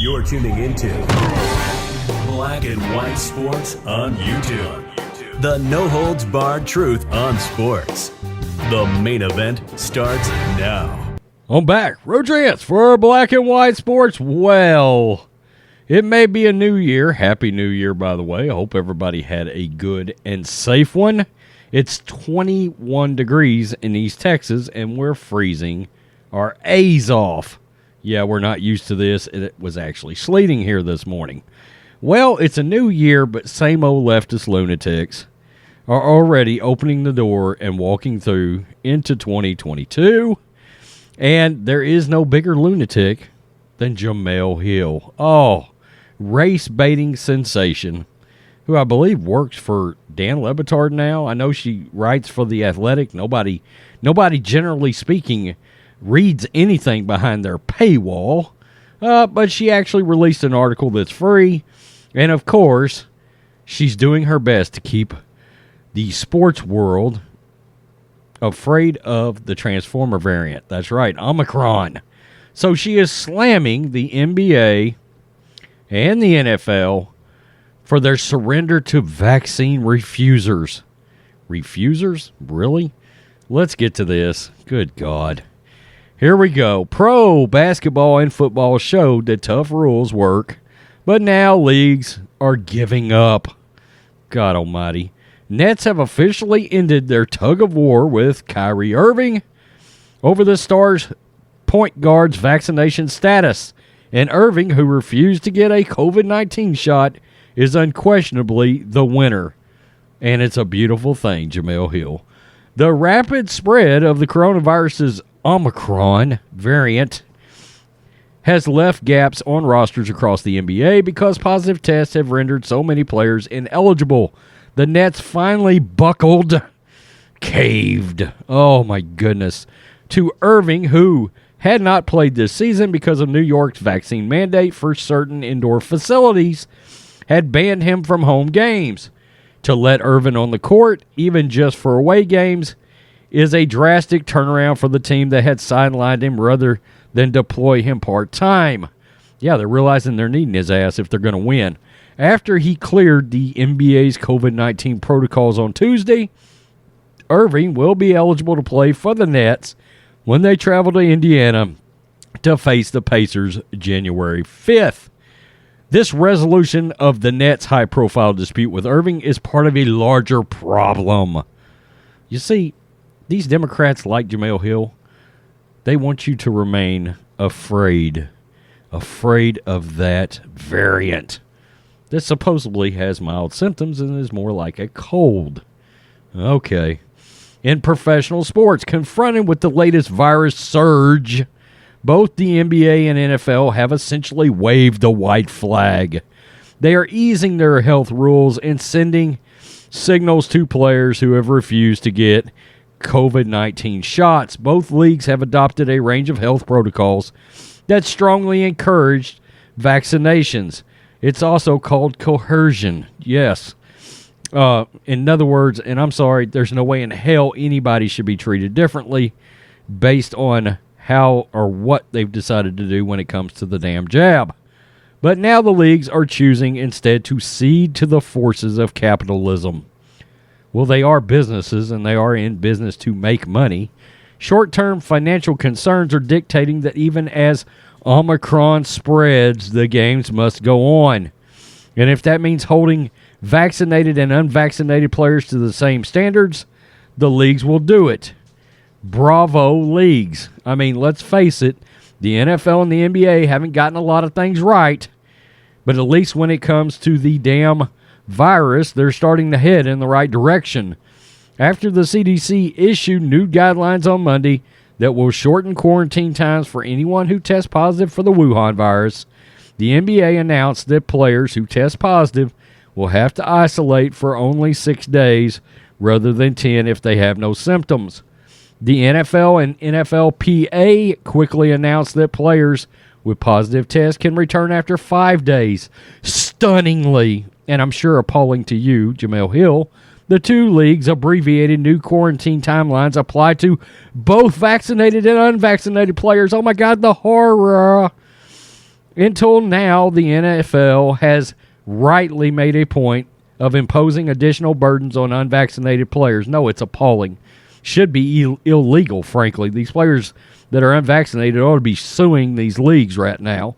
You're tuning into Black and White Sports on YouTube. The no-holds-barred truth on sports. The main event starts now. I'm back. Rodriguez for Black and White Sports. Well, it may be a new year. Happy New Year, by the way. I hope everybody had a good and safe one. It's 21 degrees in East Texas, and we're freezing our A's off. Yeah, we're not used to this. It was actually sleeting here this morning. Well, it's a new year, but same old leftist lunatics are already opening the door and walking through into 2022. And there is no bigger lunatic than Jemele Hill. Oh, race-baiting sensation, who I believe works for Dan Le Batard now. I know she writes for The Athletic. Nobody generally speaking, reads anything behind their paywall. But she actually released an article that's free. And, of course, she's doing her best to keep the sports world afraid of the Transformer variant. That's right, Omicron. So she is slamming the NBA and the NFL for their surrender to vaccine refusers. Refusers? Really? Let's get to this. Good God. Here we go. Pro basketball and football showed that tough rules work, but now leagues are giving up. God almighty. Nets have officially ended their tug of war with Kyrie Irving over the star's point guard's vaccination status. And Irving, who refused to get a COVID-19 shot, is unquestionably the winner. And it's a beautiful thing, Jemele Hill. The rapid spread of the coronavirus's Omicron variant has left gaps on rosters across the NBA because positive tests have rendered so many players ineligible. The Nets finally caved, oh my goodness, to Irving, who had not played this season because of New York's vaccine mandate for certain indoor facilities had banned him from home games. To let Irving on the court, even just for away games, is a drastic turnaround for the team that had sidelined him rather than deploy him part-time. Yeah, they're realizing they're needing his ass if they're going to win. After he cleared the NBA's COVID-19 protocols on Tuesday, Irving will be eligible to play for the Nets when they travel to Indiana to face the Pacers January 5th. This resolution of the Nets' high-profile dispute with Irving is part of a larger problem. You see, these Democrats like Jemele Hill, they want you to remain afraid of that variant that supposedly has mild symptoms and is more like a cold. Okay. In professional sports, confronted with the latest virus surge, both the NBA and NFL have essentially waved the white flag. They are easing their health rules and sending signals to players who have refused to get COVID-19 shots. Both leagues have adopted a range of health protocols that strongly encouraged vaccinations. It's also called coercion. Yes. In other words, and I'm sorry, there's no way in hell anybody should be treated differently based on how or what they've decided to do when it comes to the damn jab. But now the leagues are choosing instead to cede to the forces of capitalism. Well, they are businesses, and they are in business to make money. Short-term financial concerns are dictating that even as Omicron spreads, the games must go on. And if that means holding vaccinated and unvaccinated players to the same standards, the leagues will do it. Bravo, leagues. I mean, let's face it, the NFL and the NBA haven't gotten a lot of things right, but at least when it comes to the damn virus, they're starting to head in the right direction. After the CDC issued new guidelines on Monday that will shorten quarantine times for anyone who tests positive for the Wuhan virus, the NBA announced that players who test positive will have to isolate for only 6 days rather than 10 if they have no symptoms. The NFL and NFLPA quickly announced that players with positive tests can return after 5 days. Stunningly, and I'm sure appalling to you, Jemele Hill, the two leagues' abbreviated new quarantine timelines apply to both vaccinated and unvaccinated players. Oh my God, the horror. Until now, the NFL has rightly made a point of imposing additional burdens on unvaccinated players. No, it's appalling. Should be illegal, frankly. These players that are unvaccinated ought to be suing these leagues right now.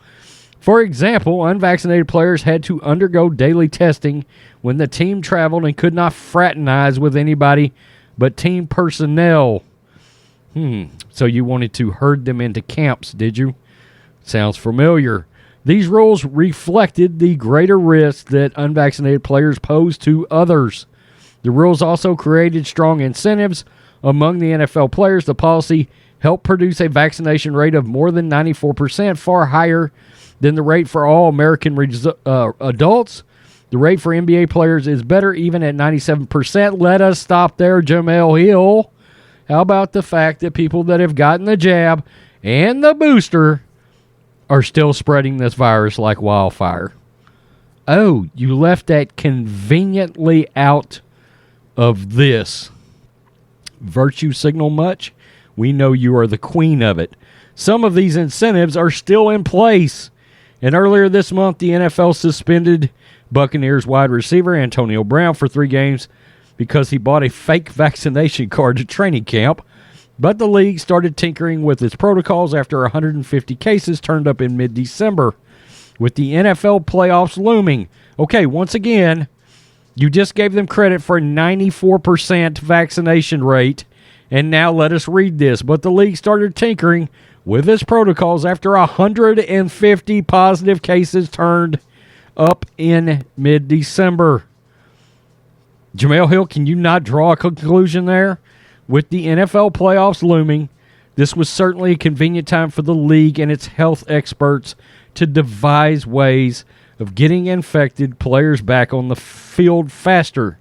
For example, unvaccinated players had to undergo daily testing when the team traveled and could not fraternize with anybody but team personnel. So you wanted to herd them into camps, did you? Sounds familiar. These rules reflected the greater risk that unvaccinated players pose to others. The rules also created strong incentives among the NFL players. The policy helped produce a vaccination rate of more than 94%, far higher than the rate for all American adults. The rate for NBA players is better, even at 97%. Let us stop there, Jemele Hill. How about the fact that people that have gotten the jab and the booster are still spreading this virus like wildfire? Oh, you left that conveniently out of this. Virtue signal much? We know you are the queen of it. Some of these incentives are still in place. And earlier this month, the NFL suspended Buccaneers wide receiver Antonio Brown for 3 games because he bought a fake vaccination card to training camp. But the league started tinkering with its protocols after 150 cases turned up in mid-December. With the NFL playoffs looming. Okay, once again, you just gave them credit for a 94% vaccination rate. And now let us read this. But the league started tinkering with its protocols after 150 positive cases turned up in mid-December. Jemele Hill, can you not draw a conclusion there? With the NFL playoffs looming, this was certainly a convenient time for the league and its health experts to devise ways of getting infected players back on the field faster.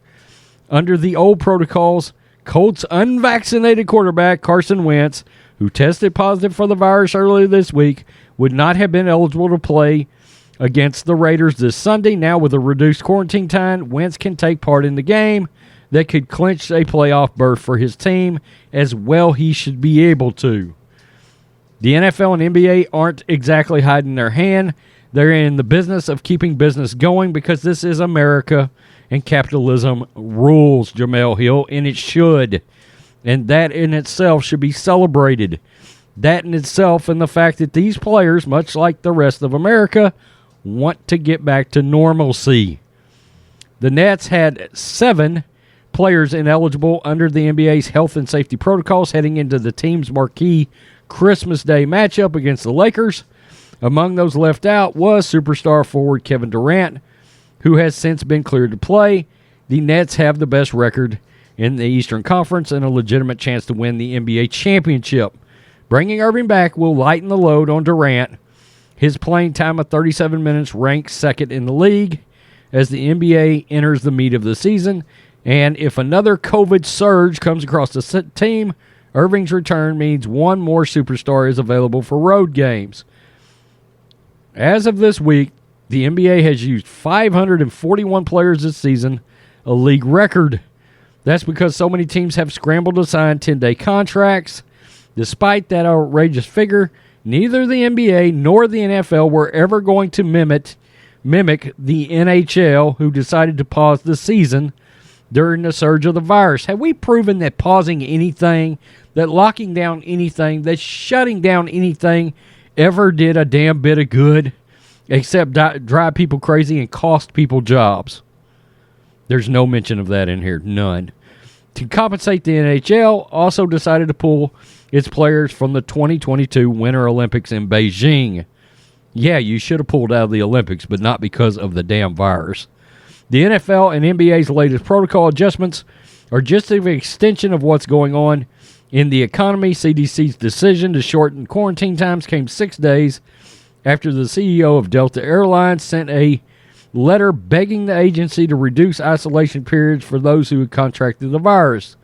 Under the old protocols, Colts unvaccinated quarterback Carson Wentz, who tested positive for the virus earlier this week, would not have been eligible to play against the Raiders this Sunday. Now, with a reduced quarantine time, Wentz can take part in the game that could clinch a playoff berth for his team. As well, he should be able to. The NFL and NBA aren't exactly hiding their hand. They're in the business of keeping business going because this is America and capitalism rules, Jemele Hill, and it should. And that in itself should be celebrated. That in itself and the fact that these players, much like the rest of America, want to get back to normalcy. The Nets had 7 players ineligible under the NBA's health and safety protocols heading into the team's marquee Christmas Day matchup against the Lakers. Among those left out was superstar forward Kevin Durant, who has since been cleared to play. The Nets have the best record in the Eastern Conference and a legitimate chance to win the NBA championship. Bringing Irving back will lighten the load on Durant. His playing time of 37 minutes ranks second in the league as the NBA enters the meat of the season. And if another COVID surge comes across the team, Irving's return means one more superstar is available for road games. As of this week, the NBA has used 541 players this season, a league record. That's because so many teams have scrambled to sign 10-day contracts. Despite that outrageous figure, neither the NBA nor the NFL were ever going to mimic the NHL, who decided to pause the season during the surge of the virus. Have we proven that pausing anything, that locking down anything, that shutting down anything ever did a damn bit of good except drive people crazy and cost people jobs? There's no mention of that in here. None. To compensate, the NHL also decided to pull its players from the 2022 Winter Olympics in Beijing. Yeah, you should have pulled out of the Olympics, but not because of the damn virus. The NFL and NBA's latest protocol adjustments are just an extension of what's going on in the economy. CDC's decision to shorten quarantine times came 6 days after the CEO of Delta Airlines sent a letter begging the agency to reduce isolation periods for those who had contracted the virus.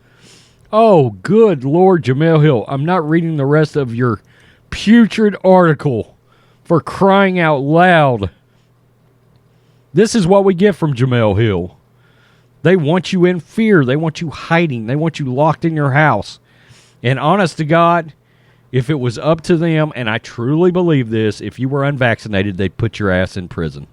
Oh, good Lord, Jemele Hill. I'm not reading the rest of your putrid article, for crying out loud. This is what we get from Jemele Hill. They want you in fear. They want you hiding. They want you locked in your house. And honest to God, if it was up to them, and I truly believe this, if you were unvaccinated, they'd put your ass in prison.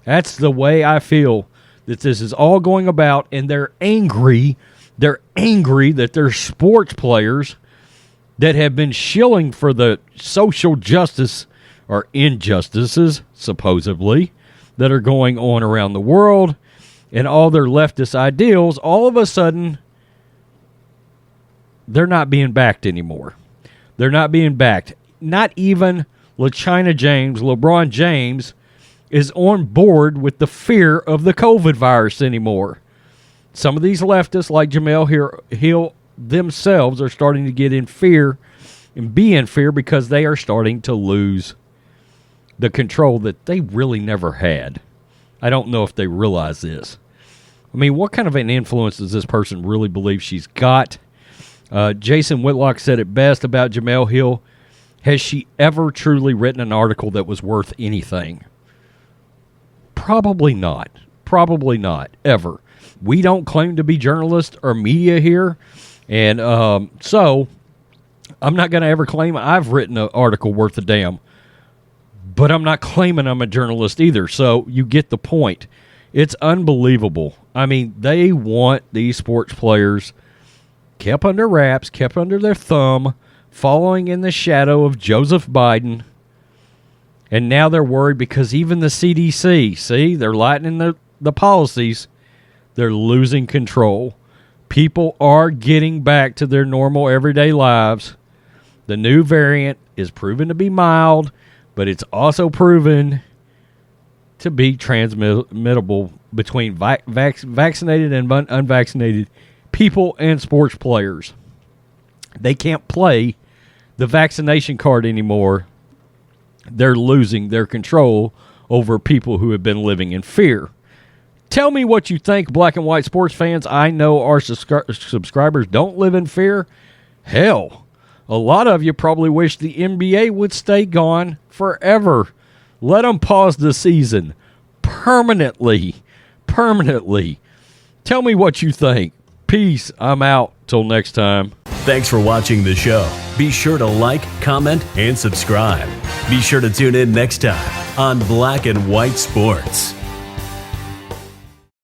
That's the way I feel that this is all going about, and they're angry. They're angry that there's sports players that have been shilling for the social justice or injustices, supposedly, that are going on around the world, and all their leftist ideals, all of a sudden, they're not being backed anymore. They're not being backed. Not even LeBron James, is on board with the fear of the COVID virus anymore. Some of these leftists, like Jemele Hill themselves, are starting to get in fear and be in fear because they are starting to lose the control that they really never had. I don't know if they realize this. I mean, what kind of an influence does this person really believe she's got? Jason Whitlock said it best about Jemele Hill. Has she ever truly written an article that was worth anything? Probably not. Probably not, ever. We don't claim to be journalists or media here, and so I'm not going to ever claim I've written an article worth a damn, but I'm not claiming I'm a journalist either, so you get the point. It's unbelievable. I mean, they want these sports players kept under wraps, kept under their thumb, following in the shadow of Joseph Biden. And now they're worried because even the CDC, see, they're lightening the policies. They're losing control. People are getting back to their normal everyday lives. The new variant is proven to be mild, but it's also proven to be transmittable between vaccinated and unvaccinated people and sports players. They can't play the vaccination card anymore. They're losing their control over people who have been living in fear. Tell me what you think, black and white sports fans. I know our subscribers don't live in fear. Hell, a lot of you probably wish the NBA would stay gone forever. Let them pause the season permanently. Tell me what you think. Peace. I'm out. Till next time. Thanks for watching the show. Be sure to like, comment, and subscribe. Be sure to tune in next time on Black and White Sports.